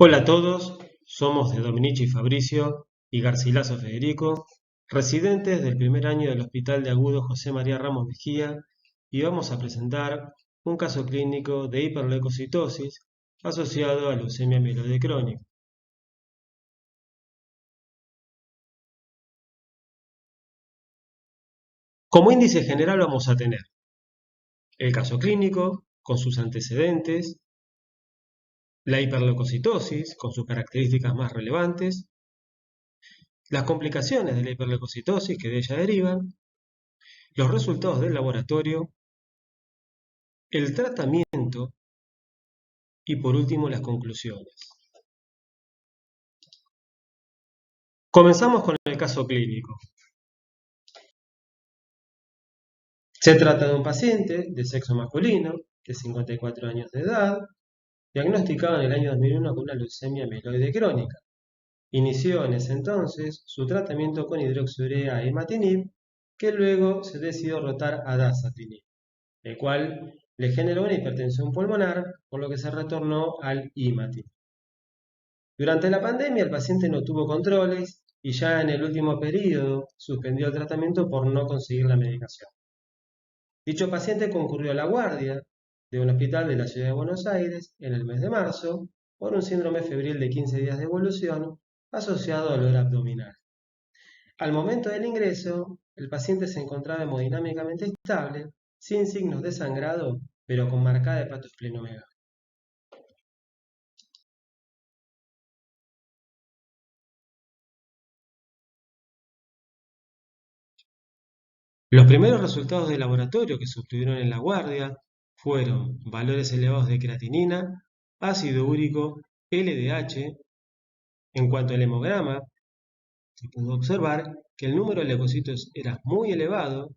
Hola a todos, somos de Dominici Fabricio y Garcilaso Federico, residentes del primer año del Hospital de Agudo José María Ramos Mejía, y vamos a presentar un caso clínico de hiperleucocitosis asociado a leucemia mieloide crónica. Como índice general vamos a tener el caso clínico con sus antecedentes, la hiperleucocitosis con sus características más relevantes, las complicaciones de la hiperleucocitosis que de ella derivan, los resultados del laboratorio, el tratamiento y por último las conclusiones. Comenzamos con el caso clínico. Se trata de un paciente de sexo masculino de 54 años de edad, diagnosticado en el año 2001 con una leucemia mieloide crónica. Inició en ese entonces su tratamiento con hidroxiurea e imatinib, que luego se decidió rotar a dasatinib, el cual le generó una hipertensión pulmonar, por lo que se retornó al imatinib. Durante la pandemia el paciente no tuvo controles y ya en el último periodo suspendió el tratamiento por no conseguir la medicación. Dicho paciente concurrió a la guardia de un hospital de la ciudad de Buenos Aires en el mes de marzo por un síndrome febril de 15 días de evolución asociado a dolor abdominal. Al momento del ingreso, el paciente se encontraba hemodinámicamente estable, sin signos de sangrado, pero con marcada hepatosplenomegalia. Los primeros resultados de laboratorio que se obtuvieron en la guardia fueron valores elevados de creatinina, ácido úrico, LDH. En cuanto al hemograma, se pudo observar que el número de leucocitos era muy elevado,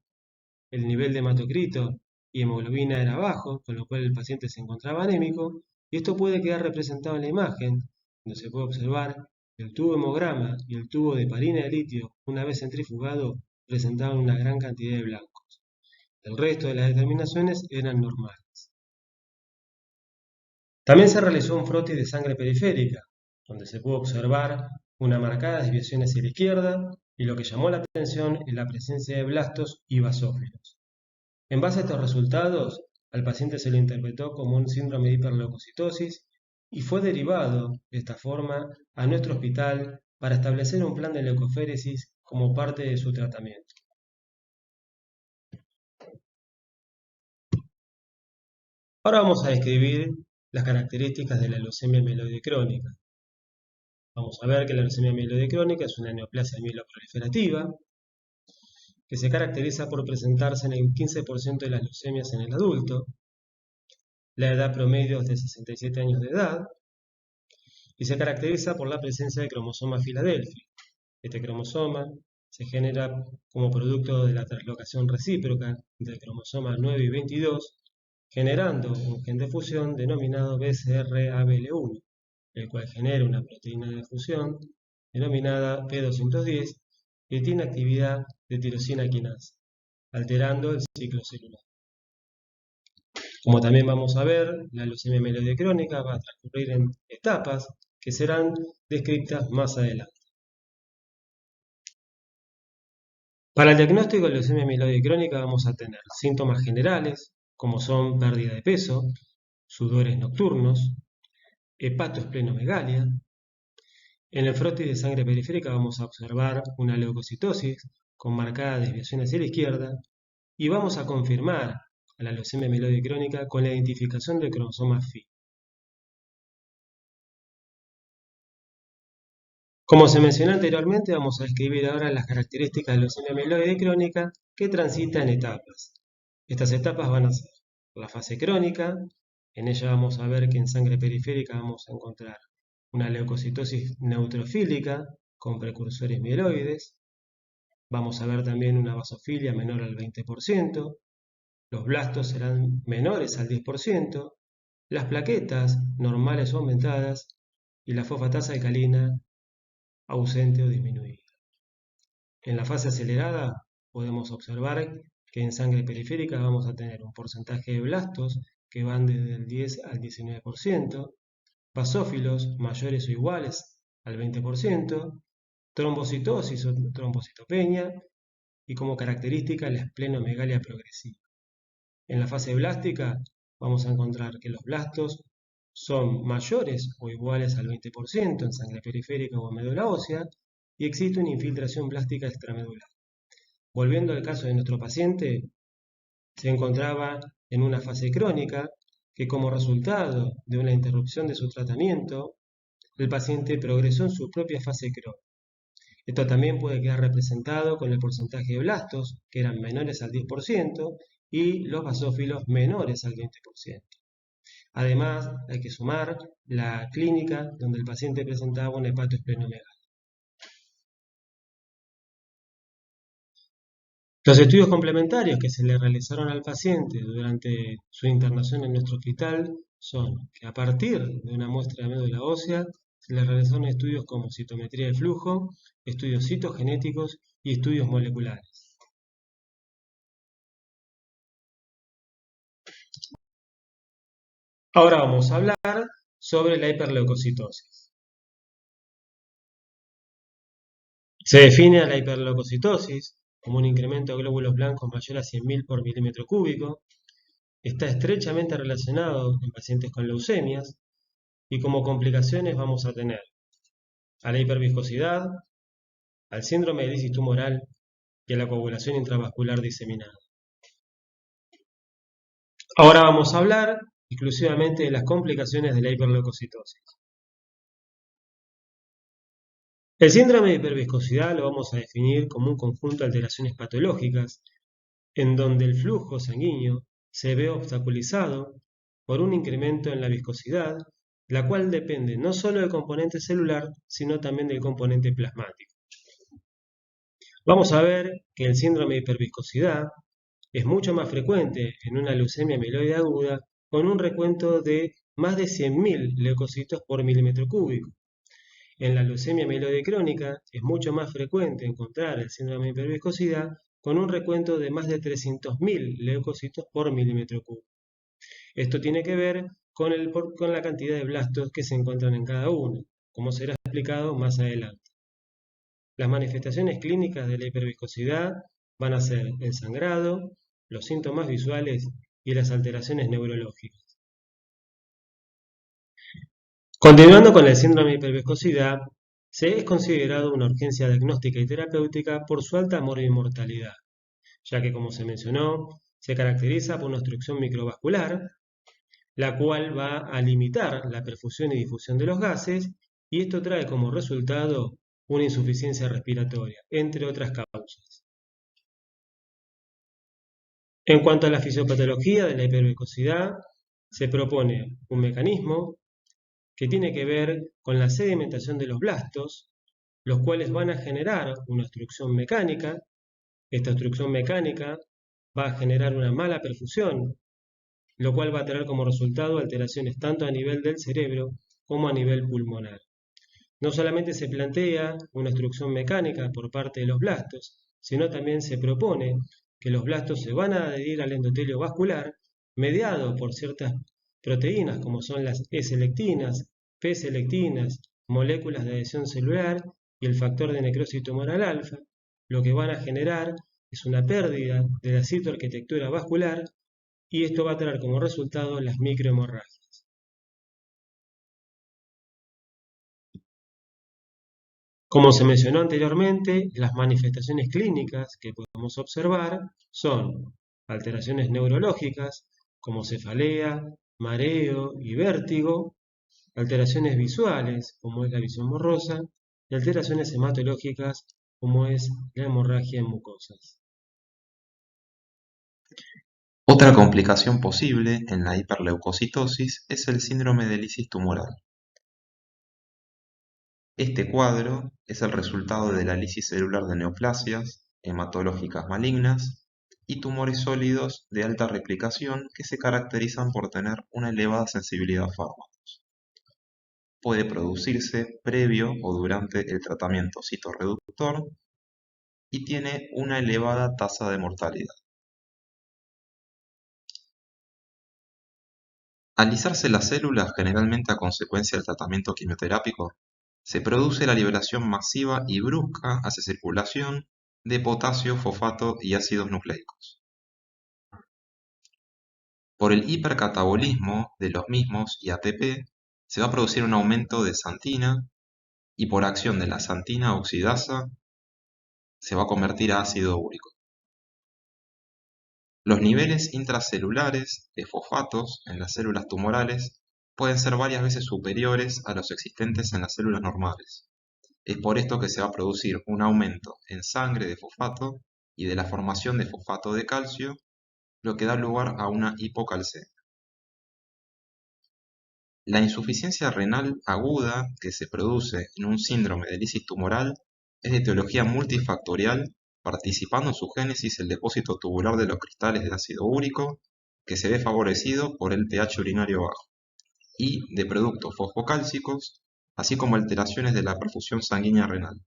el nivel de hematocrito y hemoglobina era bajo, con lo cual el paciente se encontraba anémico, y esto puede quedar representado en la imagen, donde se puede observar que el tubo hemograma y el tubo de heparina de litio, una vez centrifugado, presentaban una gran cantidad de blancos. El resto de las determinaciones eran normales. También se realizó un frotis de sangre periférica, donde se pudo observar una marcada desviación hacia la izquierda y lo que llamó la atención es la presencia de blastos y basófilos. En base a estos resultados, al paciente se lo interpretó como un síndrome de hiperleucocitosis y fue derivado de esta forma a nuestro hospital para establecer un plan de leucoféresis como parte de su tratamiento. Ahora vamos a describir las características de la leucemia mieloide crónica. Vamos a ver que la leucemia mieloide crónica es una neoplasia mieloproliferativa que se caracteriza por presentarse en el 15% de las leucemias en el adulto. La edad promedio es de 67 años de edad y se caracteriza por la presencia de cromosoma Filadelfia. Este cromosoma se genera como producto de la translocación recíproca entre el cromosoma 9 y 22, generando un gen de fusión denominado BCR-ABL1, el cual genera una proteína de fusión denominada P210 que tiene actividad de tirosina quinasa, alterando el ciclo celular. Como también vamos a ver, la leucemia mieloide crónica va a transcurrir en etapas que serán descritas más adelante. Para el diagnóstico de leucemia mieloide crónica vamos a tener síntomas generales, como son pérdida de peso, sudores nocturnos, hepatosplenomegalia. En el frotis de sangre periférica vamos a observar una leucocitosis con marcada desviación hacia la izquierda y vamos a confirmar a la leucemia mieloide crónica con la identificación del cromosoma Phi. Como se mencionó anteriormente, vamos a describir ahora las características de la leucemia mieloide crónica que transita en etapas. Estas etapas van a ser la fase crónica, en ella vamos a ver que en sangre periférica vamos a encontrar una leucocitosis neutrofílica con precursores mieloides, vamos a ver también una basofilia menor al 20%, los blastos serán menores al 10%, las plaquetas normales o aumentadas y la fosfatasa alcalina ausente o disminuida. En la fase acelerada podemos observar que en sangre periférica vamos a tener un porcentaje de blastos que van desde el 10 al 19%, basófilos mayores o iguales al 20%, trombocitosis o trombocitopenia y como característica la esplenomegalia progresiva. En la fase blástica vamos a encontrar que los blastos son mayores o iguales al 20% en sangre periférica o médula ósea y existe una infiltración blástica extramedular. Volviendo al caso de nuestro paciente, se encontraba en una fase crónica que como resultado de una interrupción de su tratamiento, el paciente progresó en su propia fase crónica. Esto también puede quedar representado con el porcentaje de blastos, que eran menores al 10%, y los basófilos menores al 20%. Además, hay que sumar la clínica donde el paciente presentaba un hepatoesplenomegalia. Los estudios complementarios que se le realizaron al paciente durante su internación en nuestro hospital son que a partir de una muestra de médula ósea se le realizaron estudios como citometría de flujo, estudios citogenéticos y estudios moleculares. Ahora vamos a hablar sobre la hiperleucocitosis. Se define a la hiperleucocitosis como un incremento de glóbulos blancos mayor a 100.000 por milímetro cúbico. Está estrechamente relacionado en pacientes con leucemias y como complicaciones vamos a tener a la hiperviscosidad, al síndrome de lisis tumoral y a la coagulación intravascular diseminada. Ahora vamos a hablar exclusivamente de las complicaciones de la hiperleucocitosis. El síndrome de hiperviscosidad lo vamos a definir como un conjunto de alteraciones patológicas en donde el flujo sanguíneo se ve obstaculizado por un incremento en la viscosidad, la cual depende no solo del componente celular, sino también del componente plasmático. Vamos a ver que el síndrome de hiperviscosidad es mucho más frecuente en una leucemia mieloide aguda con un recuento de más de 100.000 leucocitos por milímetro cúbico. En la leucemia mieloide crónica es mucho más frecuente encontrar el síndrome de hiperviscosidad con un recuento de más de 300.000 leucocitos por milímetro cúbico. Esto tiene que ver con la cantidad de blastos que se encuentran en cada uno, como será explicado más adelante. Las manifestaciones clínicas de la hiperviscosidad van a ser el sangrado, los síntomas visuales y las alteraciones neurológicas. Continuando con el síndrome de hiperviscosidad, se es considerado una urgencia diagnóstica y terapéutica por su alta morbimortalidad, ya que, como se mencionó, se caracteriza por una obstrucción microvascular, la cual va a limitar la perfusión y difusión de los gases, y esto trae como resultado una insuficiencia respiratoria, entre otras causas. En cuanto a la fisiopatología de la hiperviscosidad, se propone un mecanismo que tiene que ver con la sedimentación de los blastos, los cuales van a generar una obstrucción mecánica. Esta obstrucción mecánica va a generar una mala perfusión, lo cual va a tener como resultado alteraciones tanto a nivel del cerebro como a nivel pulmonar. No solamente se plantea una obstrucción mecánica por parte de los blastos, sino también se propone que los blastos se van a adherir al endotelio vascular mediado por ciertas proteínas como son las E-selectinas, P-selectinas, moléculas de adhesión celular y el factor de necrosis tumoral alfa, lo que van a generar es una pérdida de la citoarquitectura vascular y esto va a traer como resultado las microhemorragias. Como se mencionó anteriormente, las manifestaciones clínicas que podemos observar son alteraciones neurológicas como cefalea, mareo y vértigo, alteraciones visuales como es la visión borrosa y alteraciones hematológicas como es la hemorragia en mucosas. Otra complicación posible en la hiperleucocitosis es el síndrome de lisis tumoral. Este cuadro es el resultado de la lisis celular de neoplasias hematológicas malignas y tumores sólidos de alta replicación que se caracterizan por tener una elevada sensibilidad a fármacos. Puede producirse previo o durante el tratamiento citorreductor y tiene una elevada tasa de mortalidad. Al lisarse las células, generalmente a consecuencia del tratamiento quimioterápico, se produce la liberación masiva y brusca hacia circulación de potasio, fosfato y ácidos nucleicos. Por el hipercatabolismo de los mismos y ATP, se va a producir un aumento de xantina y por acción de la xantina oxidasa se va a convertir a ácido úrico. Los niveles intracelulares de fosfatos en las células tumorales pueden ser varias veces superiores a los existentes en las células normales. Es por esto que se va a producir un aumento en sangre de fosfato y de la formación de fosfato de calcio, lo que da lugar a una hipocalcemia. La insuficiencia renal aguda que se produce en un síndrome de lisis tumoral es de etiología multifactorial, participando en su génesis el depósito tubular de los cristales de ácido úrico, que se ve favorecido por el pH urinario bajo, y de productos fosfocálcicos, así como alteraciones de la perfusión sanguínea renal.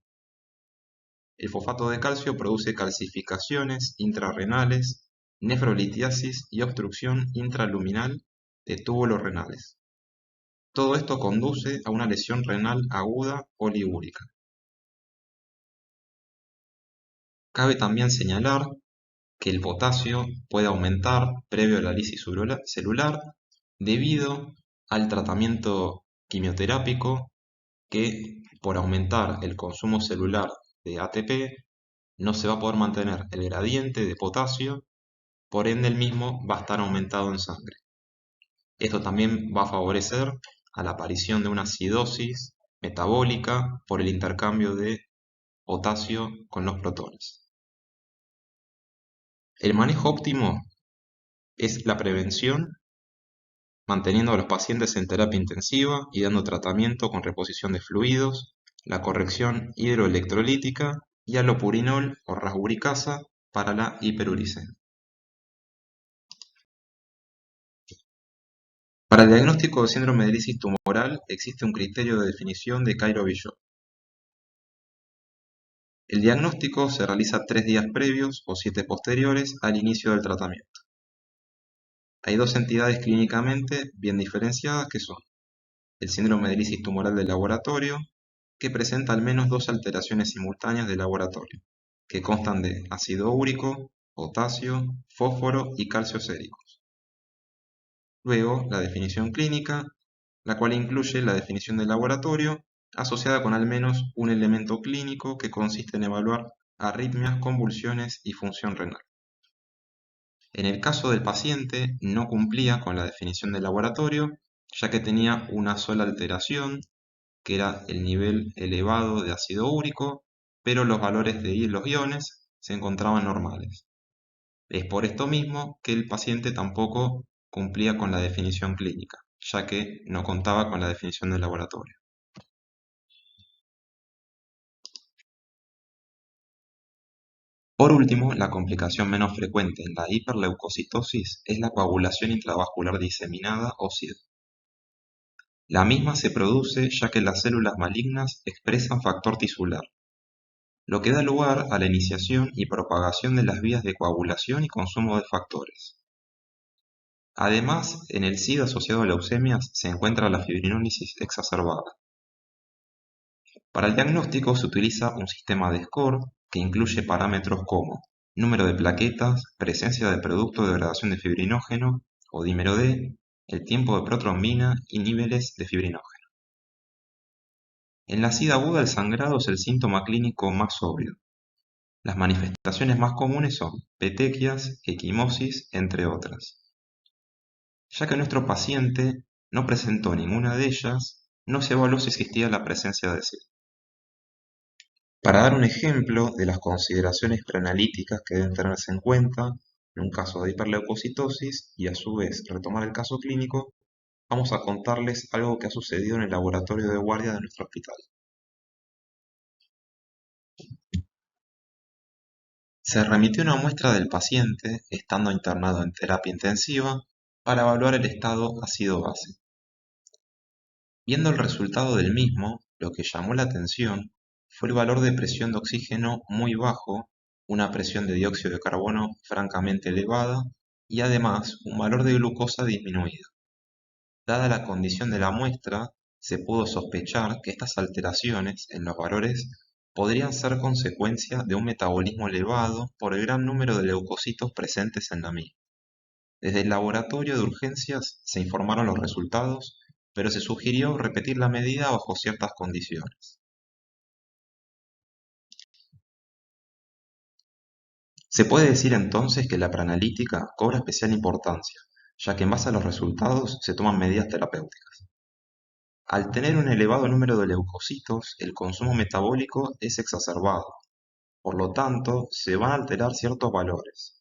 El fosfato de calcio produce calcificaciones intrarrenales, nefrolitiasis y obstrucción intraluminal de túbulos renales. Todo esto conduce a una lesión renal aguda poliúrica. Cabe también señalar que el potasio puede aumentar previo a la lisis celular debido al tratamiento quimioterápico que por aumentar el consumo celular de ATP no se va a poder mantener el gradiente de potasio, por ende el mismo va a estar aumentado en sangre. Esto también va a favorecer a la aparición de una acidosis metabólica por el intercambio de potasio con los protones. El manejo óptimo es la prevención, manteniendo a los pacientes en terapia intensiva y dando tratamiento con reposición de fluidos, la corrección hidroelectrolítica y alopurinol o rasburicasa para la hiperuricemia. Para el diagnóstico de síndrome de lisis tumoral existe un criterio de definición de Cairo-Villot. El diagnóstico se realiza 3 días previos o 7 posteriores al inicio del tratamiento. Hay dos entidades clínicamente bien diferenciadas que son el síndrome de lisis tumoral de laboratorio, que presenta al menos dos alteraciones simultáneas de laboratorio, que constan de ácido úrico, potasio, fósforo y calcio séricos. Luego, la definición clínica, la cual incluye la definición de laboratorio asociada con al menos un elemento clínico que consiste en evaluar arritmias, convulsiones y función renal. En el caso del paciente no cumplía con la definición de laboratorio, ya que tenía una sola alteración, que era el nivel elevado de ácido úrico, pero los valores de los iones se encontraban normales. Es por esto mismo que el paciente tampoco cumplía con la definición clínica, ya que no contaba con la definición del laboratorio. Por último, la complicación menos frecuente en la hiperleucocitosis es la coagulación intravascular diseminada o SID. La misma se produce ya que las células malignas expresan factor tisular, lo que da lugar a la iniciación y propagación de las vías de coagulación y consumo de factores. Además, en el SID asociado a leucemias se encuentra la fibrinólisis exacerbada. Para el diagnóstico se utiliza un sistema de score que incluye parámetros como número de plaquetas, presencia de producto de degradación de fibrinógeno o dímero D, el tiempo de protrombina y niveles de fibrinógeno. En la SID aguda el sangrado es el síntoma clínico más obvio. Las manifestaciones más comunes son petequias, equimosis, entre otras. Ya que nuestro paciente no presentó ninguna de ellas, no se evaluó si existía la presencia de SID. Para dar un ejemplo de las consideraciones preanalíticas que deben tenerse en cuenta en un caso de hiperleucocitosis y a su vez retomar el caso clínico, vamos a contarles algo que ha sucedido en el laboratorio de guardia de nuestro hospital. Se remitió una muestra del paciente estando internado en terapia intensiva para evaluar el estado ácido-base. Viendo el resultado del mismo, lo que llamó la atención fue el valor de presión de oxígeno muy bajo, una presión de dióxido de carbono francamente elevada y además un valor de glucosa disminuido. Dada la condición de la muestra, se pudo sospechar que estas alteraciones en los valores podrían ser consecuencia de un metabolismo elevado por el gran número de leucocitos presentes en la misma. Desde el laboratorio de urgencias se informaron los resultados, pero se sugirió repetir la medida bajo ciertas condiciones. Se puede decir entonces que la preanalítica cobra especial importancia, ya que en base a los resultados se toman medidas terapéuticas. Al tener un elevado número de leucocitos, el consumo metabólico es exacerbado, por lo tanto, se van a alterar ciertos valores.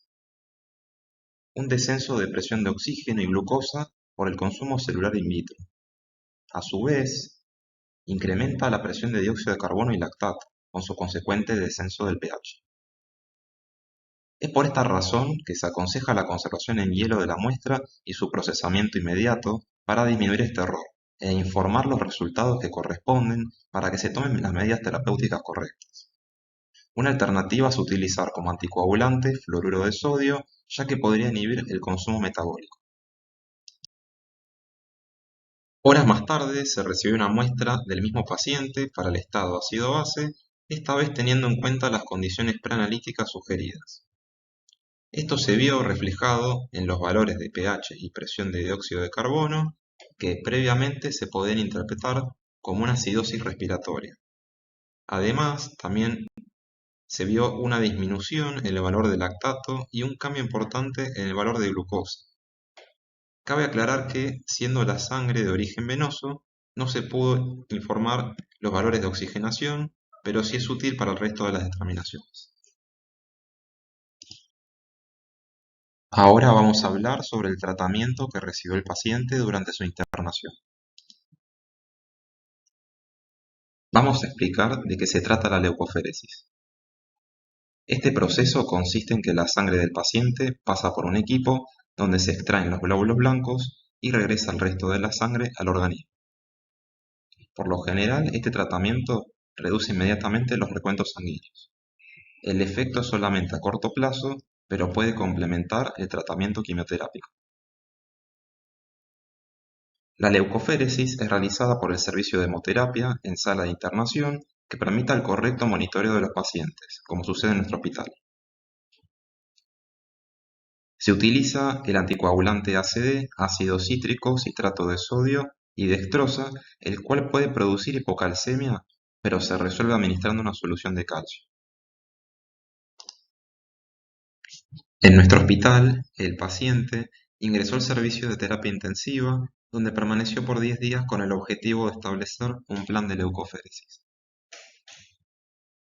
Un descenso de presión de oxígeno y glucosa por el consumo celular in vitro. A su vez, incrementa la presión de dióxido de carbono y lactato, con su consecuente descenso del pH. Es por esta razón que se aconseja la conservación en hielo de la muestra y su procesamiento inmediato para disminuir este error e informar los resultados que corresponden para que se tomen las medidas terapéuticas correctas. Una alternativa es utilizar como anticoagulante fluoruro de sodio, ya que podría inhibir el consumo metabólico. Horas más tarde se recibió una muestra del mismo paciente para el estado ácido-base, esta vez teniendo en cuenta las condiciones preanalíticas sugeridas. Esto se vio reflejado en los valores de pH y presión de dióxido de carbono, que previamente se podían interpretar como una acidosis respiratoria. Además, también se vio una disminución en el valor de lactato y un cambio importante en el valor de glucosa. Cabe aclarar que, siendo la sangre de origen venoso, no se pudo informar los valores de oxigenación, pero sí es útil para el resto de las determinaciones. Ahora vamos a hablar sobre el tratamiento que recibió el paciente durante su internación. Vamos a explicar de qué se trata la leucoferesis. Este proceso consiste en que la sangre del paciente pasa por un equipo donde se extraen los glóbulos blancos y regresa el resto de la sangre al organismo. Por lo general, este tratamiento reduce inmediatamente los recuentos sanguíneos. El efecto es solamente a corto plazo, pero puede complementar el tratamiento quimioterápico. La leucoféresis es realizada por el servicio de hemoterapia en sala de internación que permita el correcto monitoreo de los pacientes, como sucede en nuestro hospital. Se utiliza el anticoagulante ACD, ácido cítrico, citrato de sodio y dextrosa, el cual puede producir hipocalcemia, pero se resuelve administrando una solución de calcio. En nuestro hospital, el paciente ingresó al servicio de terapia intensiva, donde permaneció por 10 días con el objetivo de establecer un plan de leucoféresis.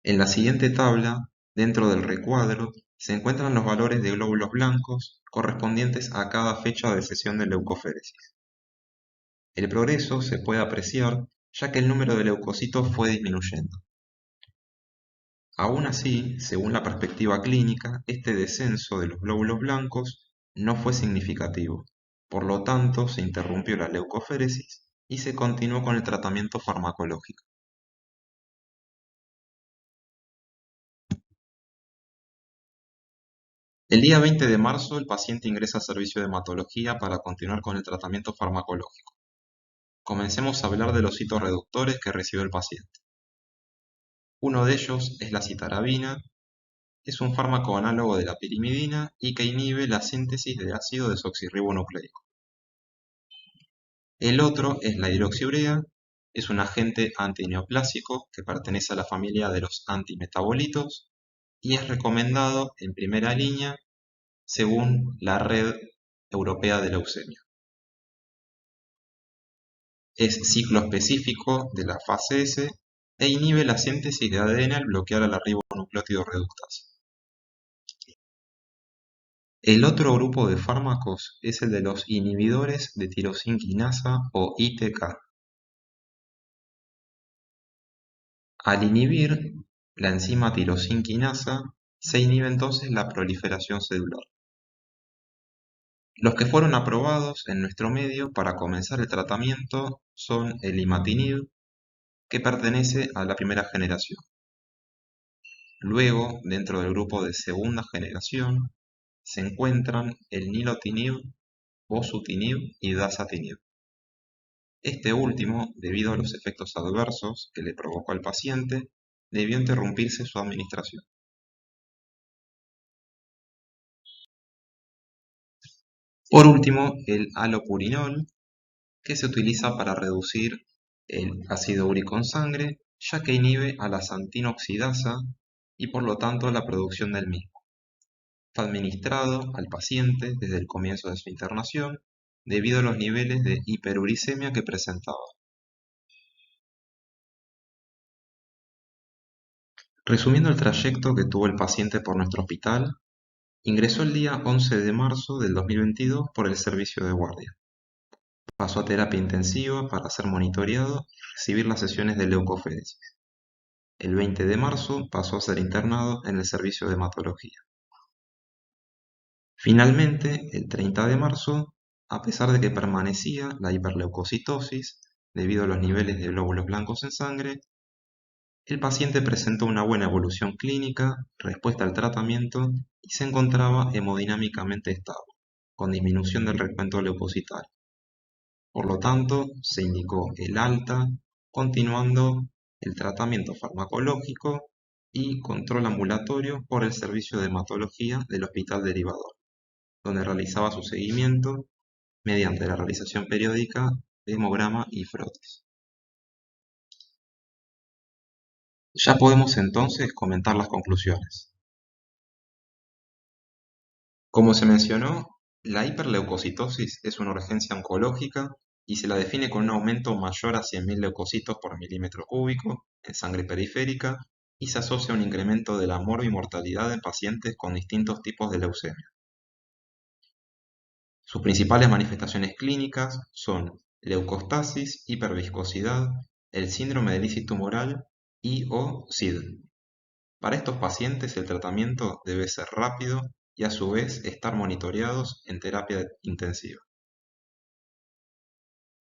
En la siguiente tabla, dentro del recuadro, se encuentran los valores de glóbulos blancos correspondientes a cada fecha de sesión de leucoféresis. El progreso se puede apreciar ya que el número de leucocitos fue disminuyendo. Aún así, según la perspectiva clínica, este descenso de los glóbulos blancos no fue significativo, por lo tanto se interrumpió la leucoféresis y se continuó con el tratamiento farmacológico. El día 20 de marzo el paciente ingresa al servicio de hematología para continuar con el tratamiento farmacológico. Comencemos a hablar de los citoreductores que recibió el paciente. Uno de ellos es la citarabina. Es un fármaco análogo de la pirimidina y que inhibe la síntesis de ácido desoxirribonucleico. El otro es la hidroxiurea, es un agente antineoplásico que pertenece a la familia de los antimetabolitos y es recomendado en primera línea según la Red Europea de Leucemia. Es cicloespecífico de la fase S e inhibe la síntesis de ADN al bloquear a la ribonucleótido reductasa. El otro grupo de fármacos es el de los inhibidores de tirosina quinasa o ITK. Al inhibir la enzima tirosina quinasa, se inhibe entonces la proliferación celular. Los que fueron aprobados en nuestro medio para comenzar el tratamiento son el imatinib, que pertenece a la primera generación. Luego, dentro del grupo de segunda generación, se encuentran el nilotinib, bosutinib y dasatinib. Este último, debido a los efectos adversos que le provocó al paciente, debió interrumpirse su administración. Por último, el halopurinol, que se utiliza para reducir el ácido úrico en sangre, ya que inhibe a la xantina oxidasa y por lo tanto la producción del mismo. Fue administrado al paciente desde el comienzo de su internación debido a los niveles de hiperuricemia que presentaba. Resumiendo el trayecto que tuvo el paciente por nuestro hospital, ingresó el día 11 de marzo del 2022 por el servicio de guardia. Pasó a terapia intensiva para ser monitoreado y recibir las sesiones de leucoféresis. El 20 de marzo pasó a ser internado en el servicio de hematología. Finalmente, el 30 de marzo, a pesar de que permanecía la hiperleucocitosis debido a los niveles de glóbulos blancos en sangre, el paciente presentó una buena evolución clínica, respuesta al tratamiento y se encontraba hemodinámicamente estable, con disminución del recuento leucocitario. Por lo tanto, se indicó el alta, continuando el tratamiento farmacológico y control ambulatorio por el servicio de hematología del Hospital Derivador, donde realizaba su seguimiento mediante la realización periódica de hemograma y frotis. Ya podemos entonces comentar las conclusiones. Como se mencionó, la hiperleucocitosis es una urgencia oncológica y se la define con un aumento mayor a 100.000 leucocitos por milímetro cúbico en sangre periférica y se asocia a un incremento de la morbimortalidad en pacientes con distintos tipos de leucemia. Sus principales manifestaciones clínicas son leucostasis, hiperviscosidad, el síndrome de lisis tumoral y o SID. Para estos pacientes el tratamiento debe ser rápido y a su vez estar monitoreados en terapia intensiva.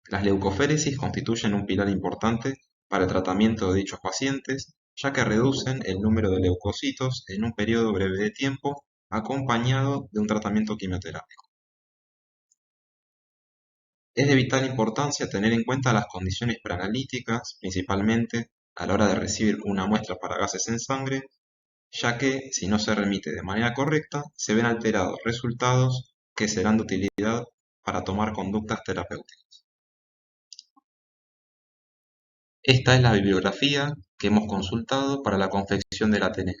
Las leucoféresis constituyen un pilar importante para el tratamiento de dichos pacientes, ya que reducen el número de leucocitos en un periodo breve de tiempo acompañado de un tratamiento quimioterápico. Es de vital importancia tener en cuenta las condiciones preanalíticas, principalmente a la hora de recibir una muestra para gases en sangre, ya que si no se remite de manera correcta, se ven alterados resultados que serán de utilidad para tomar conductas terapéuticas. Esta es la bibliografía que hemos consultado para la confección del Ateneo.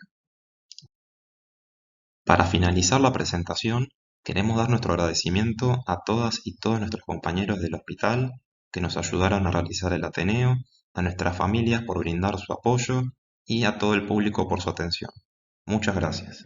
Para finalizar la presentación, queremos dar nuestro agradecimiento a todas y todos nuestros compañeros del hospital que nos ayudaron a realizar el Ateneo, a nuestras familias por brindar su apoyo y a todo el público por su atención. Muchas gracias.